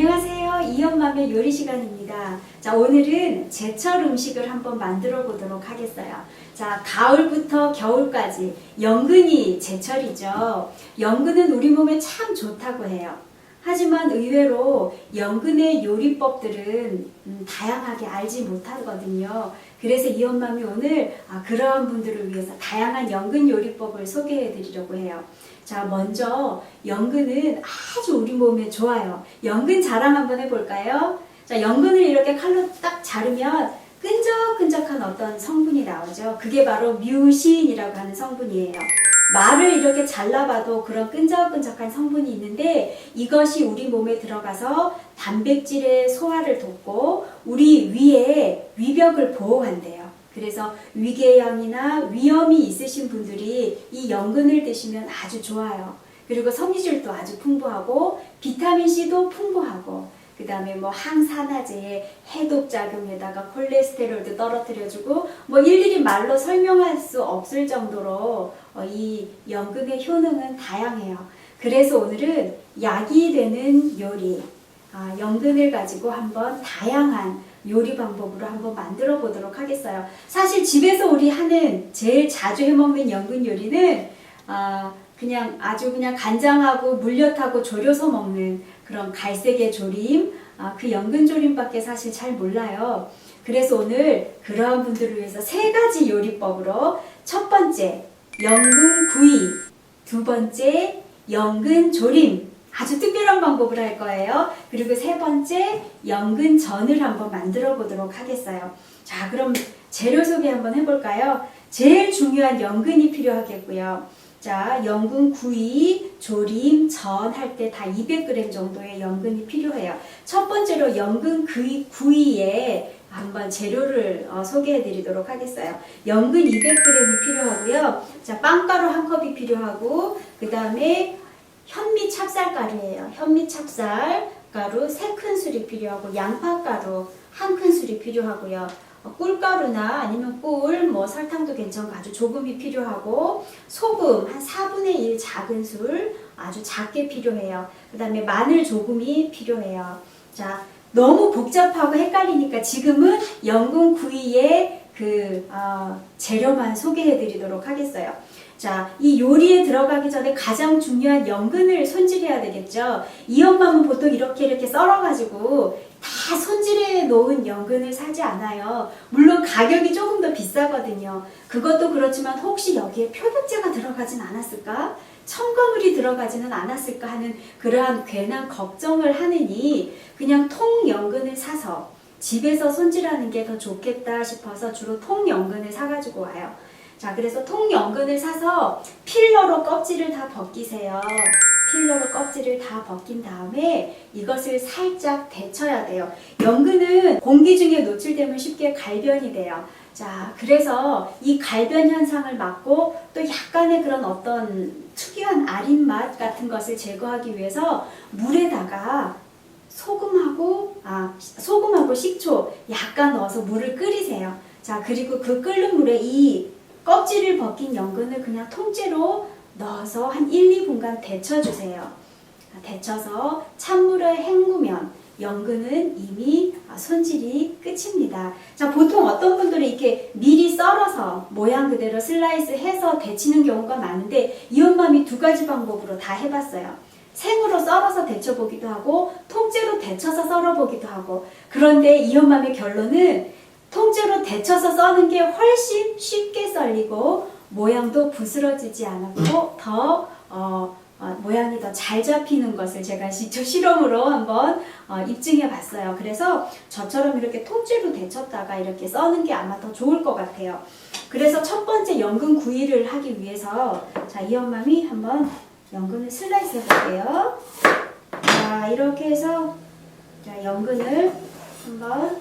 안녕하세요. 이엄맘의 요리 시간입니다. 자, 오늘은 제철 음식을 한번 만들어 보도록 하겠어요. 자, 가을부터 겨울까지 연근이 제철이죠. 연근은 우리 몸에 참 좋다고 해요. 하지만 의외로 연근의 요리법들은 다양하게 알지 못하거든요. 그래서 이엄맘이 오늘 그러한 분들을 위해서 다양한 연근 요리법을 소개해 드리려고 해요. 자, 먼저 연근은 아주 우리 몸에 좋아요. 연근 자랑 한번 해볼까요? 자, 연근을 이렇게 칼로 딱 자르면 끈적끈적한 어떤 성분이 나오죠. 그게 바로 뮤신이라고 하는 성분이에요. 말을 이렇게 잘라봐도 그런 끈적끈적한 성분이 있는데 이것이 우리 몸에 들어가서 단백질의 소화를 돕고 우리 위에 위벽을 보호한대요. 그래서 위궤양이나 위염이 있으신 분들이 이 연근을 드시면 아주 좋아요. 그리고 섬유질도 아주 풍부하고 비타민C도 풍부하고 그 다음에 뭐 항산화제의 해독작용에다가 콜레스테롤도 떨어뜨려주고 뭐 일일이 말로 설명할 수 없을 정도로 이 연근의 효능은 다양해요. 그래서 오늘은 약이 되는 요리, 연근을 가지고 한번 다양한 요리 방법으로 한번 만들어 보도록 하겠어요. 사실 집에서 우리 하는 제일 자주 해먹는 연근 요리는 그냥 아주 그냥 간장하고 물엿하고 졸여서 먹는 그런 갈색의 조림, 그 연근 조림밖에 사실 잘 몰라요. 그래서 오늘 그러한 분들을 위해서 3가지 요리법으로 첫 번째 연근 구이, 두 번째 연근 조림, 아주 특별한 방법을 할 거예요. 그리고 3번째 연근전을 한번 만들어 보도록 하겠어요. 자, 그럼 재료 소개 한번 해볼까요? 제일 중요한 연근이 필요하겠고요. 자, 연근 구이, 조림, 전 할 때 다 200g 정도의 연근이 필요해요. 첫 번째로 연근 구이에 한번 재료를 소개해 드리도록 하겠어요. 연근 200g이 필요하고요. 자, 빵가루 1컵이 필요하고 그 다음에 현미 찹쌀가루예요. 현미 찹쌀가루 3큰술이 필요하고 양파가루 1큰술이 필요하고요. 꿀가루나 아니면 꿀, 뭐 설탕도 괜찮고 아주 조금이 필요하고 소금 한 4분의 1 작은 술 아주 작게 필요해요. 그 다음에 마늘 조금이 필요해요. 자, 너무 복잡하고 헷갈리니까 지금은 연근 구이의 재료만 소개해 드리도록 하겠어요. 자, 이 요리에 들어가기 전에 가장 중요한 연근을 손질해야 되겠죠. 이엄맘은 보통 이렇게 썰어가지고 다 손질해 놓은 연근을 사지 않아요. 물론 가격이 조금 더 비싸거든요. 그것도 그렇지만 혹시 여기에 표백제가 들어가진 않았을까? 첨가물이 들어가지는 않았을까 하는 그러한 괜한 걱정을 하느니 그냥 통연근을 사서 집에서 손질하는 게 더 좋겠다 싶어서 주로 통연근을 사가지고 와요. 자, 그래서 통연근을 사서 필러로 껍질을 다 벗기세요. 필러로 껍질을 다 벗긴 다음에 이것을 살짝 데쳐야 돼요. 연근은 공기 중에 노출되면 쉽게 갈변이 돼요. 자, 그래서 이 갈변 현상을 막고 또 약간의 그런 어떤 특유한 아린 맛 같은 것을 제거하기 위해서 물에다가 소금하고 식초 약간 넣어서 물을 끓이세요. 자, 그리고 그 끓는 물에 이 껍질을 벗긴 연근을 그냥 통째로 넣어서 한 1, 2분간 데쳐주세요. 데쳐서 찬물에 헹구면 연근은 이미 손질이 끝입니다. 자, 보통 어떤 분들은 이렇게 미리 썰어서 모양 그대로 슬라이스 해서 데치는 경우가 많은데 이엄맘이 2가지 방법으로 다 해봤어요. 생으로 썰어서 데쳐보기도 하고 통째로 데쳐서 썰어보기도 하고 그런데 이엄맘의 결론은 통째로 데쳐서 써는 게 훨씬 쉽게 썰리고 모양도 부스러지지 않았고 더 모양이 더 잘 잡히는 것을 제가 직접 실험으로 한번 입증해 봤어요. 그래서 저처럼 이렇게 통째로 데쳤다가 이렇게 써는 게 아마 더 좋을 것 같아요. 그래서 첫 번째 연근 구이를 하기 위해서 자, 이엄맘이 한번 연근을 슬라이스 해볼게요. 자, 이렇게 해서 자, 연근을 한번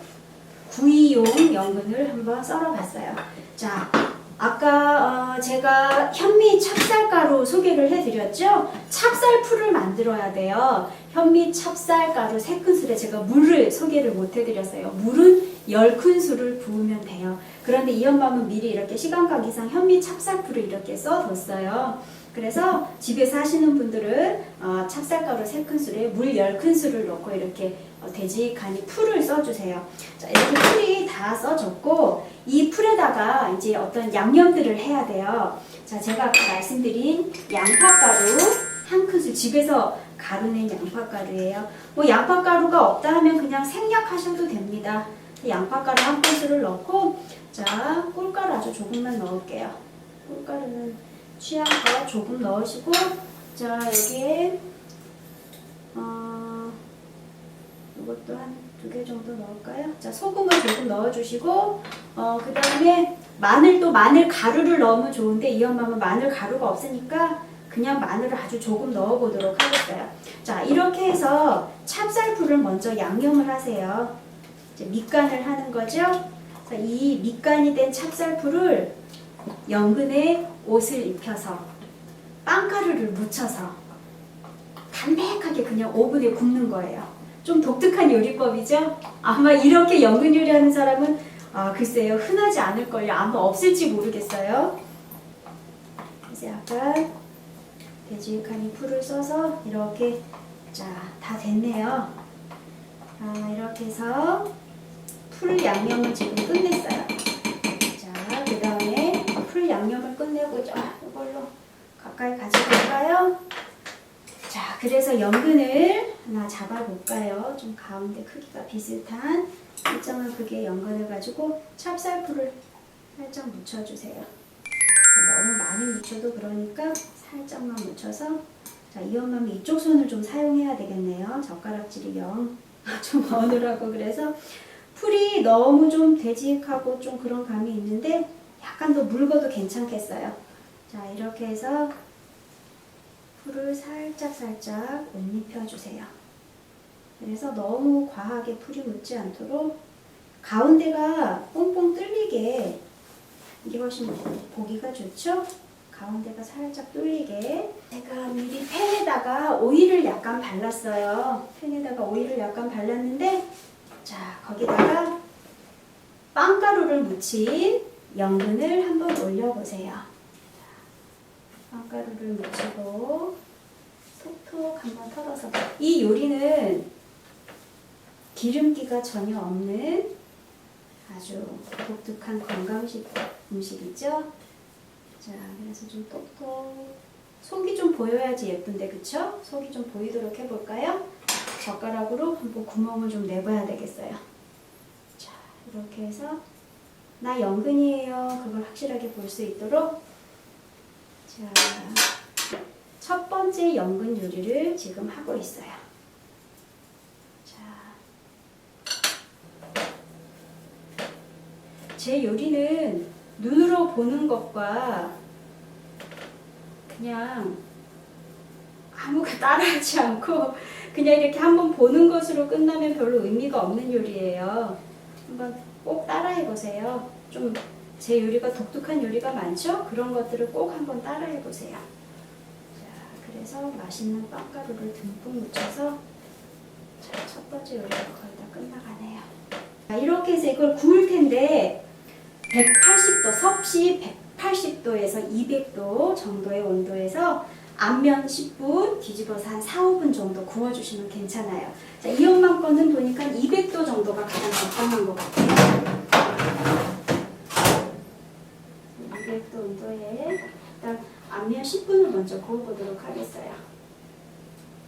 구이용 연근을 한번 썰어봤어요. 자, 아까 제가 현미 찹쌀가루 소개를 해드렸죠? 찹쌀풀을 만들어야 돼요. 현미 찹쌀가루 3큰술에 제가 물을 소개를 못 해드렸어요. 물은 10큰술을 부으면 돼요. 그런데 이엄맘은 미리 이렇게 시간 관계상 현미 찹쌀풀을 이렇게 써뒀어요. 그래서 집에서 하시는 분들은 찹쌀가루 3큰술에 물 10큰술을 넣고 이렇게 되직하니 풀을 써주세요. 자, 이렇게 풀이 다 써졌고 이 풀에다가 이제 어떤 양념들을 해야 돼요. 자, 제가 아까 말씀드린 양파가루 1큰술, 집에서 가루낸 양파가루예요. 뭐 양파가루가 없다 하면 그냥 생략하셔도 됩니다. 양파가루 1큰술을 넣고, 자, 꿀가루 아주 조금만 넣을게요. 꿀가루는 취향껏 조금 넣으시고, 자, 여기에 이것도 한 2개 정도 넣을까요? 자, 소금을 조금 넣어주시고, 그 다음에 마늘 가루를 넣으면 좋은데 이 엄마는 마늘 가루가 없으니까 그냥 마늘을 아주 조금 넣어보도록 하겠어요. 자, 이렇게 해서 찹쌀풀을 먼저 양념을 하세요. 이제 밑간을 하는 거죠. 자, 이 밑간이 된 찹쌀풀을 연근에 옷을 입혀서 빵가루를 묻혀서 담백하게 그냥 오븐에 굽는 거예요. 좀 독특한 요리법이죠? 아마 이렇게 연근 요리하는 사람은 글쎄요, 흔하지 않을걸요. 아마 없을지 모르겠어요. 이제 약간 돼지칸이 풀을 써서 이렇게, 자, 다 됐네요. 이렇게 해서 풀 양념을 지금 끝냈어요. 자, 그 다음에 풀 양념을 끝내고, 이걸로 가까이 가져갈까요? 자, 그래서 연근을 하나 잡아볼까요? 좀 가운데 크기가 비슷한 일정한 크기의 연근을 가지고 찹쌀풀을 살짝 묻혀주세요. 너무 많이 묻혀도 그러니까 살짝만 묻혀서, 자, 이 엄마는 이쪽 손을 좀 사용해야 되겠네요. 젓가락질이 좀 어느라고. 그래서 풀이 너무 좀 되직하고 좀 그런 감이 있는데 약간 더 묽어도 괜찮겠어요. 자, 이렇게 해서 풀을 살짝 옷 입혀주세요. 그래서 너무 과하게 풀이 묻지 않도록 가운데가 뽕뽕 뚫리게, 이게 훨씬 보기가 좋죠? 가운데가 살짝 뚫리게. 제가 미리 팬에다가 오일을 약간 발랐어요. 팬에다가 오일을 약간 발랐는데, 자, 거기다가 빵가루를 묻힌 연근을 한번 올려보세요. 빵가루를 묻히고 톡톡 한번 털어서, 이 요리는 기름기가 전혀 없는 아주 독특한 건강식 음식이죠. 자, 그래서 좀 톡톡, 속이 좀 보여야지 예쁜데, 그쵸? 속이 좀 보이도록 해볼까요? 젓가락으로 한번 구멍을 좀 내봐야 되겠어요. 자, 이렇게 해서 나 연근이에요, 그걸 확실하게 볼 수 있도록. 자, 첫 번째 연근 요리를 지금 하고 있어요. 자, 제 요리는 눈으로 보는 것과 그냥 아무것도 따라하지 않고 그냥 이렇게 한번 보는 것으로 끝나면 별로 의미가 없는 요리예요. 한번 꼭 따라해보세요. 좀 제 요리가 독특한 요리가 많죠? 그런 것들을 꼭 한번 따라해보세요. 자, 그래서 맛있는 빵가루를 듬뿍 묻혀서, 자, 첫 번째 요리가 거의 다 끝나가네요. 자, 이렇게 해서 이걸 구울 텐데 180도, 섭씨 180도에서 200도 정도의 온도에서 앞면 10분, 뒤집어서 한 4, 5분 정도 구워주시면 괜찮아요. 자, 이 엄마 거는 보니까 200도 정도가 가장 적당한 것 같아요. 200도 온도에 일단 앞면 10분을 먼저 구워보도록 하겠어요.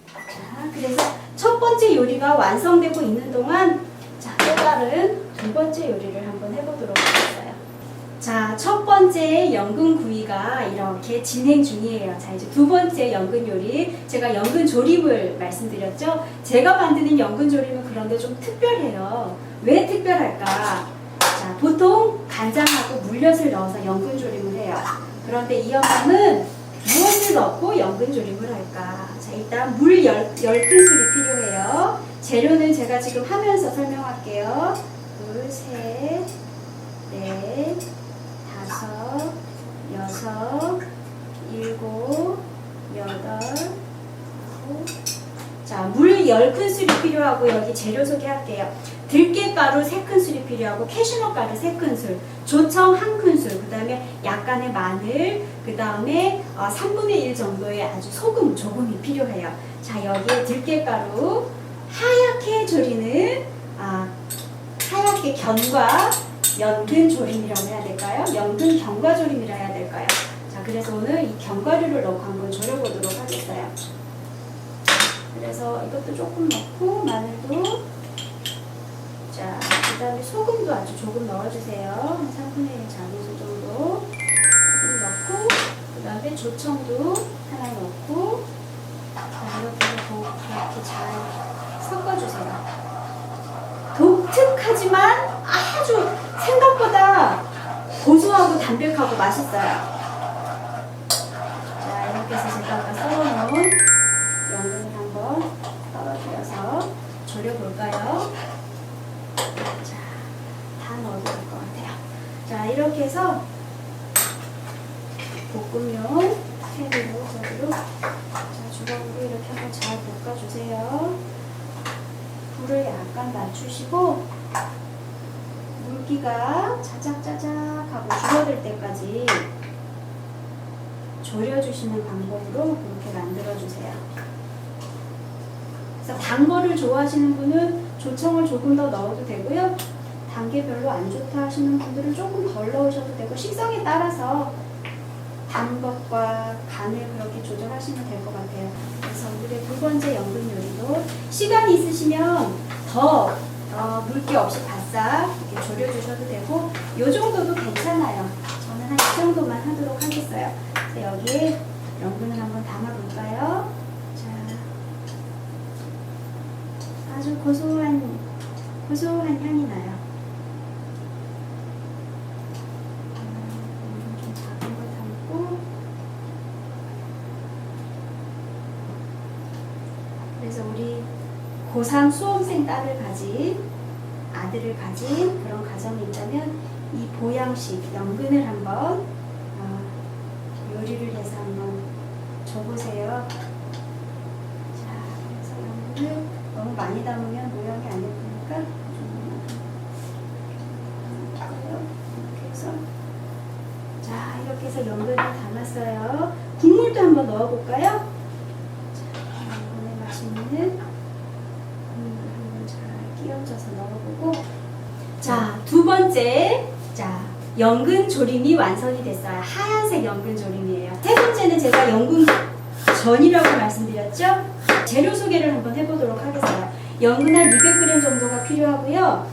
자, 그래서 첫 번째 요리가 완성되고 있는 동안, 자, 또 다른 두 번째 요리를 한번 해보도록 하겠어요. 자, 첫 번째 연근 구이가 이렇게 진행 중이에요. 자, 이제 두 번째 연근 요리, 제가 연근 조림을 말씀드렸죠. 제가 만드는 연근 조림은 그런데 좀 특별해요. 왜 특별할까? 자, 보통 간장하고 물엿을 넣어서 연근 조림을 해요. 그런데 이 엄마는 무엇을 넣고 연근 조림을 할까? 자, 일단 물 10큰술이 필요해요. 재료는 제가 지금 하면서 설명할게요. 2, 3, 4, 5, 6, 7, 8, 9. 자, 물 10큰술이 필요하고 여기 재료 소개할게요. 들깨가루 3큰술이 필요하고 캐슈넛가루 3큰술, 조청 1큰술, 그 다음에 약간의 마늘, 그 다음에 3분의 1 정도의 아주 소금 조금이 필요해요. 자, 여기에 들깨가루, 하얗게 조리는 하얗게 견과 연근 조림이라고 해야 될까요? 연근 견과 조림이라 해야 될까요? 자, 그래서 오늘 이 견과류를 넣고 한번 졸여보도록 하겠어요. 그래서 이것도 조금 넣고 마늘도, 자, 그 다음에 소금도 아주 조금 넣어주세요. 한 3분의 1 작은술 정도 조금 넣고, 그 다음에 조청도 하나 넣고, 자, 이렇게 잘 섞어주세요. 독특하지만 아주 생각보다 고소하고 담백하고 맛있어요. 자, 이렇게 해서 제가 아까 썰어놓은 연근을 한번 떨어뜨려서 졸여볼까요? 자, 다 넣어도 될 것 같아요. 자, 이렇게 해서 볶음용 팬으로 저기로, 자, 주걱으로 이렇게 한번 잘 볶아주세요. 불을 약간 낮추시고 물기가 자작자작하고 줄어들 때까지 졸여주시는 방법으로 이렇게 만들어주세요. 그래서 단 거를 좋아하시는 분은 조청을 조금 더 넣어도 되고요. 단 게 별로 안 좋다 하시는 분들은 조금 덜 넣으셔도 되고, 식성에 따라서 단 것과 간을 그렇게 조절하시면 될 것 같아요. 그래서 오늘의 2번째 연근 요리도 시간이 있으시면 더 물기 없이 바싹 이렇게 졸여주셔도 되고, 이 정도도 괜찮아요. 저는 한 이 정도만 하도록 하겠어요. 그래서 여기에 연근을 한번 담아볼까요? 자, 아주 고소한 향이 나요. 좀 작은 거 담고, 그래서 우리 고3 수험생 아들을 가진 그런 가정이 있다면 이 보양식 연근을 한번 요리를 해서 한번 줘보세요. 자, 그래서 연근을 너무 많이 담으면 모양이 안 예쁘니까 이렇게 해서, 자, 이렇게 해서 연근을 담았어요. 국물도 한번 넣어볼까요? 자, 연근에 맛있는 끼얹어서 넣어보고, 자, 2번째, 자, 연근 조림이 완성이 됐어요. 하얀색 연근 조림이에요. 3번째는 제가 연근 전이라고 말씀드렸죠? 재료 소개를 한번 해보도록 하겠어요. 연근 한 200g 정도가 필요하고요.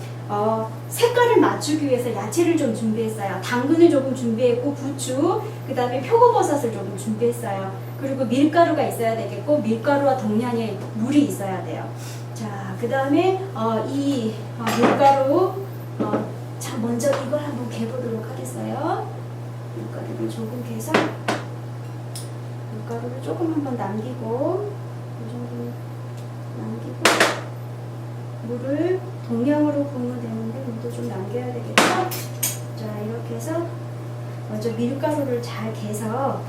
색깔을 맞추기 위해서 야채를 좀 준비했어요. 당근을 조금 준비했고, 부추, 그 다음에 표고버섯을 조금 준비했어요. 그리고 밀가루가 있어야 되겠고, 밀가루와 동량의 물이 있어야 돼요. 자, 그 다음에 이 밀가루, 자, 먼저 이걸 한번 개보도록 하겠어요. 밀가루를 조금 개서, 밀가루를 조금 한번 남기고, 이 정도 남기고, 물을 동량으로 부으면 되는데 물도 좀 남겨야 되겠죠? 자, 이렇게 해서 먼저 밀가루를 잘 개서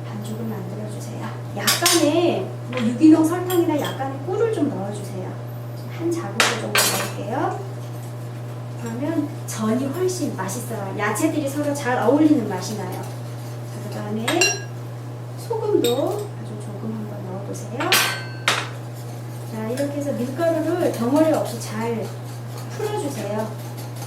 반죽을 만들어주세요. 약간의 유기농 설탕이나 약간의 꿀을 좀 넣어주세요. 한 작은술 정도 넣을게요. 그러면 전이 훨씬 맛있어요. 야채들이 서로 잘 어울리는 맛이 나요. 자, 그 다음에 소금도 아주 조금 한번 넣어보세요. 자, 이렇게 해서 밀가루를 덩어리 없이 잘 풀어주세요.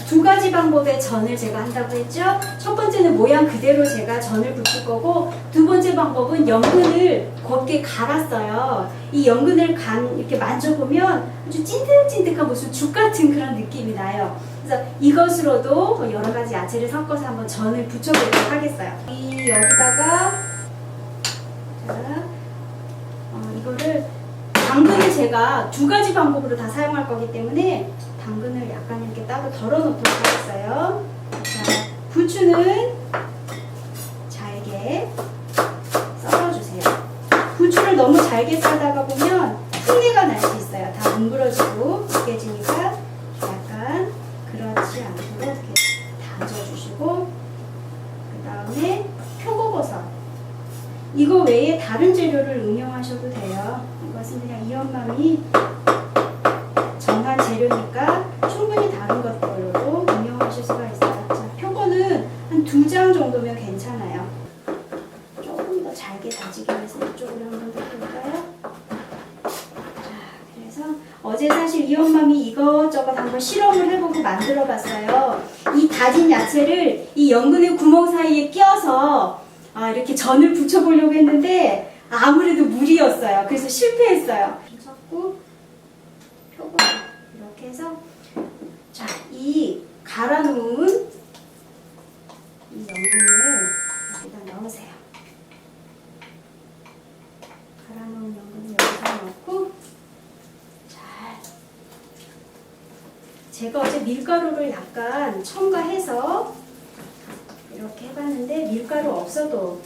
2가지 방법의 전을 제가 한다고 했죠? 첫 번째는 모양 그대로 제가 전을 붙일 거고, 2번째 방법은 연근을 곱게 갈았어요. 이 연근을 이렇게 만져보면 아주 찐득찐득한 무슨 죽 같은 그런 느낌이 나요. 그래서 이것으로도 여러 가지 야채를 섞어서 한번 전을 붙여보도록 하겠어요. 여기다가, 자, 이거를 당근을 제가 2가지 방법으로 다 사용할 거기 때문에 당근을 약간 이렇게 따로 덜어 놓도록 하겠어요. 자, 부추는 잘게 썰어주세요. 부추를 너무 잘게 썰다가 보면 흙내가 날 수 있어요. 다 뭉그러지고 으깨지니까 약간 그렇지 않도록 이렇게 다져주시고, 그 다음에 표고버섯. 이거 외에 다른 재료를 응용하셔도 돼요. 이것은 그냥 이엄맘이 재료니까 충분히 다른 것들로도 응용하실 수가 있어요. 자, 표고는 한 2장 정도면 괜찮아요. 조금 더 잘게 다지기 위해서 이쪽으로 한번 더 볼까요? 그래서 어제 사실 이 엄mam이 이것저것 한번 실험을 해보고 만들어봤어요. 이 다진 야채를 이 연근의 구멍 사이에 끼워서 이렇게 전을 붙여보려고 했는데 아무래도 무리였어요. 그래서 실패했어요. 섞고 표고 이렇게 해서 자, 이 갈아놓은 이 연근을 여기다 넣으세요. 갈아놓은 연근을 여기다 넣고 제가 어제 밀가루를 약간 첨가해서 이렇게 해봤는데 밀가루 없어도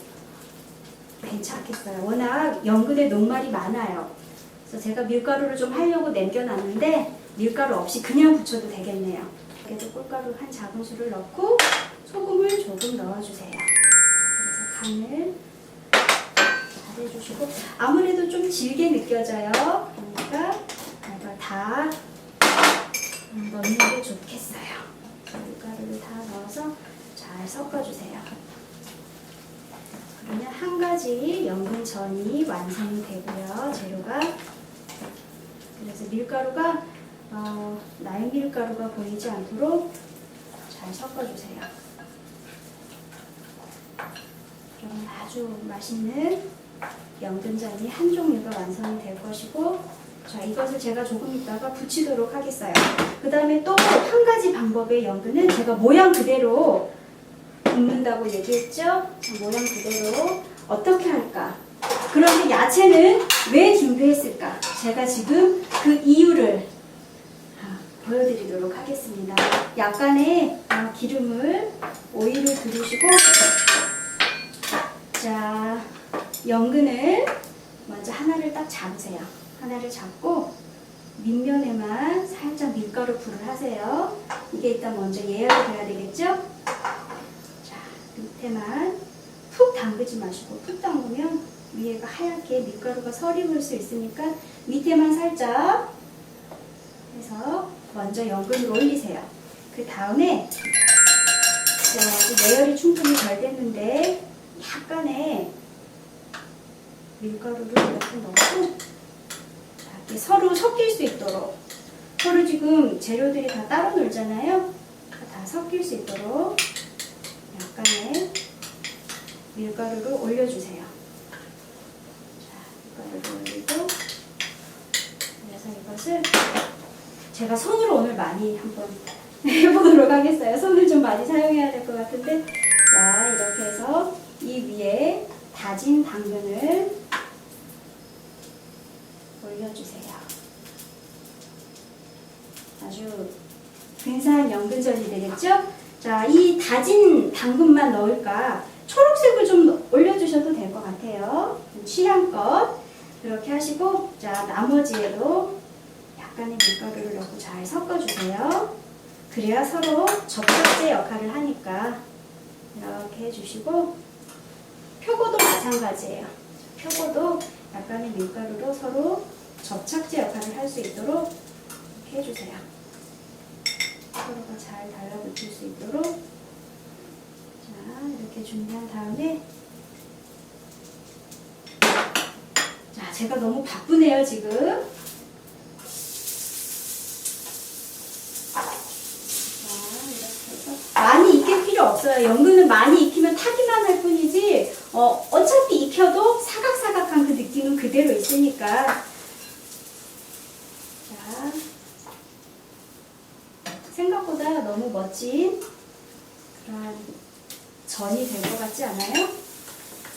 괜찮겠어요. 워낙 연근에 녹말이 많아요. 그래서 제가 밀가루를 좀 하려고 남겨놨는데 밀가루 없이 그냥 부쳐도 되겠네요. 그래도 꿀가루 한 작은술을 넣고 소금을 조금 넣어주세요. 그래서 간을 잘 해주시고 아무래도 좀 질게 느껴져요. 그러니까 이걸 다 넣는 게 좋겠어요. 밀가루를 다 넣어서 잘 섞어주세요. 그러면 한 가지 연근전이 완성이 되고요. 재료가. 그래서 밀가루가 날밀가루가 보이지 않도록 잘 섞어주세요. 그러면 아주 맛있는 연근전이 한 종류가 완성이 될 것이고 자, 이것을 제가 조금 있다가 붙이도록 하겠어요. 그 다음에 또 한 가지 방법의 연근은 제가 모양 그대로 굽는다고 얘기했죠? 자, 모양 그대로 어떻게 할까? 그런데 야채는 왜 준비했을까? 제가 지금 그 이유를 보여드리도록 하겠습니다. 약간의 오일을 두르시고 자, 연근을 먼저 하나를 딱 잡으세요. 하나를 잡고 밑면에만 살짝 밀가루 불을 하세요. 이게 일단 먼저 예열이 돼야 되겠죠? 자, 밑에만 푹 담그지 마시고 푹 담그면 위에가 하얗게 밀가루가 서리물 수 있으니까 밑에만 살짝 해서 먼저 연근을 올리세요. 그 다음에 예열이 충분히 잘 됐는데 약간의 밀가루를 이렇게 넣고 서로 섞일 수 있도록 서로 지금 재료들이 다 따로 놀잖아요. 다 섞일 수 있도록 약간의 밀가루를 올려주세요. 자, 밀가루를 올리고 그래서 이것을 제가 손으로 오늘 많이 한번 해보도록 하겠어요. 손을 좀 많이 사용해야 될 것 같은데 자, 이렇게 해서 이 위에 다진 당근을 올려주세요. 아주 근사한 연근전이 되겠죠? 자, 이 다진 당근만 넣을까 초록색을 좀 올려주셔도 될 것 같아요. 취향껏 그렇게 하시고 자, 나머지에도 약간의 밀가루를 넣고 잘 섞어주세요. 그래야 서로 접착제 역할을 하니까 이렇게 해주시고 표고도 마찬가지예요. 표고도 약간의 밀가루로 서로 접착제 역할을 할 수 있도록 이렇게 해주세요. 서로가 잘 달라붙을 수 있도록 자, 이렇게 준비한 다음에 자, 제가 너무 바쁘네요 지금. 자, 이렇게 해서 많이 익힐 필요 없어요. 연근은 많이 익히면 타기만 할 뿐이지 어차피 익혀도 사각사각한 그 느낌은 그대로 있으니까 자, 생각보다 너무 멋진 그런 전이 될 것 같지 않아요?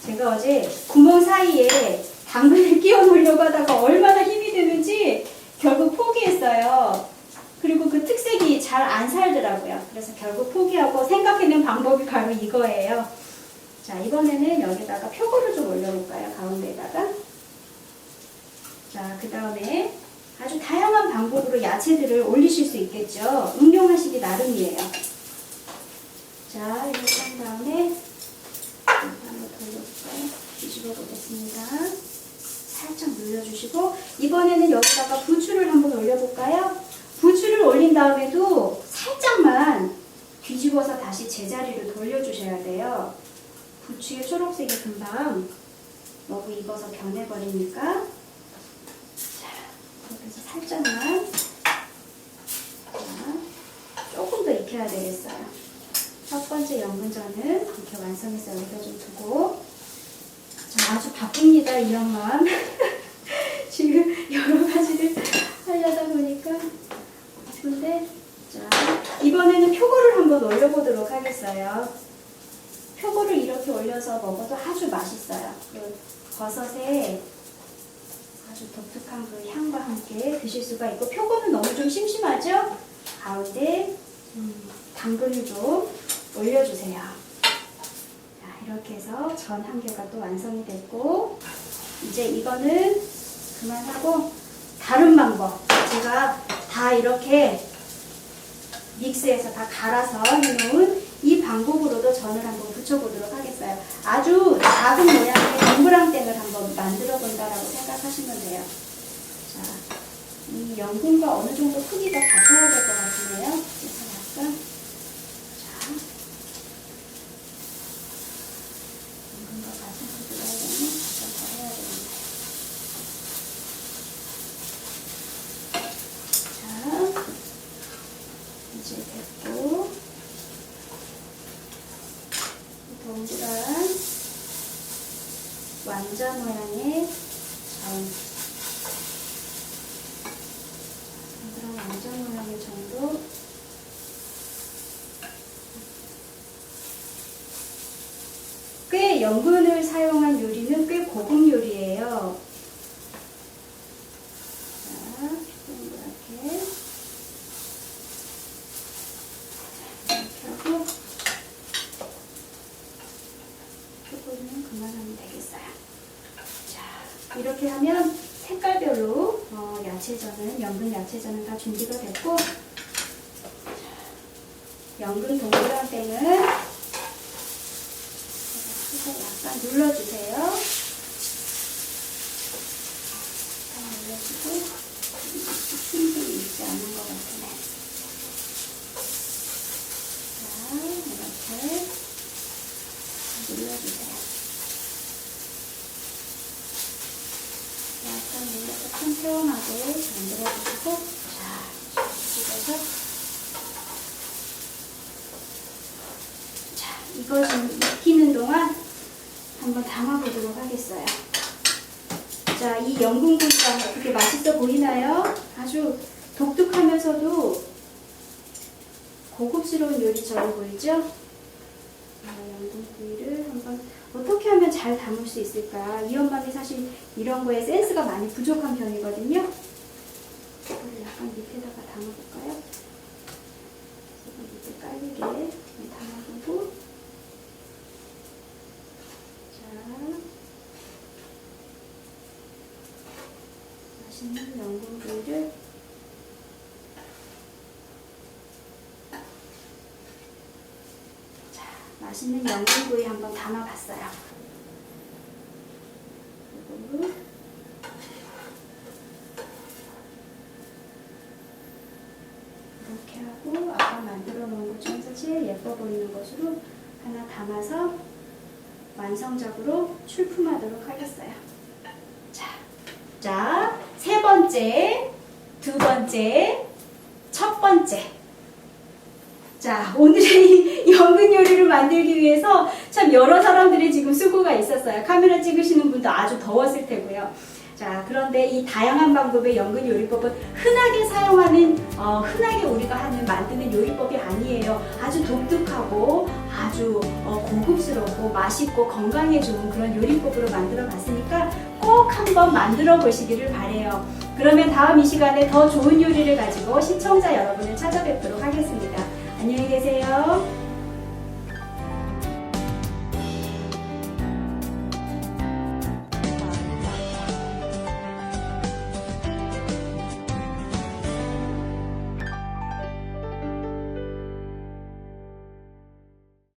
제가 어제 구멍 사이에 당근을 끼워 놓으려고 하다가 얼마나 힘이 드는지 결국 포기했어요. 그리고 그 특색이 잘 안 살더라고요. 그래서 결국 포기하고 생각해낸 방법이 바로 이거예요. 자, 이번에는 여기다가 표고를 좀 올려볼까요? 가운데다가. 자, 그 다음에 아주 다양한 방법으로 야채들을 올리실 수 있겠죠. 응용하시기 나름이에요. 자, 이렇게 한 다음에 한번 돌려볼까요? 뒤집어 보겠습니다. 살짝 눌러주시고 이번에는 여기다가 부추를 한번 올려볼까요? 부추를 올린 다음에도 살짝만 뒤집어서 다시 제자리로 돌려주셔야 돼요. 부추의 초록색이 금방 너무 익어서 변해버리니까. 자, 여기서 살짝만. 자, 조금 더 익혀야 되겠어요. 첫 번째 연근전은 이렇게 완성해서 여기다 좀 두고. 자, 아주 바쁩니다, 이 양반. 지금 여러 가지를 하려다 보니까. 근데, 자, 이번에는 표고를 한번 올려보도록 하겠어요. 표고를 이렇게 올려서 먹어도 아주 맛있어요. 그 버섯의 아주 독특한 그 향과 함께 드실 수가 있고, 표고는 너무 좀 심심하죠? 가운데 당근을 좀 올려주세요. 자, 이렇게 해서 전 한 개가 또 완성이 됐고, 이제 이거는 그만하고 다른 방법, 제가 다 이렇게 믹스해서 다 갈아서 해놓은 이 방법으로도 전을 한번 부쳐보도록 하겠어요. 아주 작은 모양의 동그랑땡을 한번 만들어 본다라고 생각하시면 돼요. 자, 이 연근과 어느 정도 크기가 같아야 될 것 같은데요. 그래서 약간, 자, 연근과 같은 크기로 하려면 약간 더 해야 되는데. 자, 이제 됐고, 동그란 완자 모양의 전, 동그란 완자 모양의 전도 꽤 연근을 사용한 요리는 꽤 고급 요리예요. 자, 동그랗게 이렇게 하고 표고는 그만하면 되겠어요. 자, 이렇게 하면 색깔별로 야채전은, 연근 야채전은 다 준비가 됐고, 연근 동그랑땡은 약간 눌러주세요. 약간 눌러주고, 힘이 있지 않은 것 같으네. 자, 이렇게 눌러주세요. 약간 눌러서 팽팽하게 만들어주시고, 자, 집어서, 자, 이거 좀 익히는 동안 한번 담아보도록 하겠어요. 자, 이 연근구이가 어떻게 맛있어 보이나요? 아주 독특하면서도 고급스러운 요리처럼 보이죠? 연근구이를 한번 어떻게 하면 잘 담을 수 있을까? 이 엄마는 사실 이런 거에 센스가 많이 부족한 편이거든요. 약간 밑에다가 담아볼까요? 밑에 깔리게 담아보고, 자, 맛있는 연근구이를 맛있는 연근구이 한번 담아봤어요. 그리고 이렇게 하고 아까 만들어 놓은 것 중에서 제일 예뻐 보이는 것으로 하나 담아서 완성작으로 출품하도록 하겠어요. 자, 세 번째, 두 번째, 첫 번째. 자, 오늘의 이 연근 요리를 만들기 위해서 참 여러 사람들이 지금 수고가 있었어요. 카메라 찍으시는 분도 아주 더웠을 테고요. 자, 그런데 이 다양한 방법의 연근 요리법은 흔하게 사용하는, 흔하게 우리가 만드는 요리법이 아니에요. 아주 독특하고 아주 고급스럽고 맛있고 건강에 좋은 그런 요리법으로 만들어 봤으니까 꼭 한번 만들어 보시기를 바래요. 그러면 다음 이 시간에 더 좋은 요리를 가지고 시청자 여러분을 찾아뵙도록 하겠습니다. 안녕히 계세요.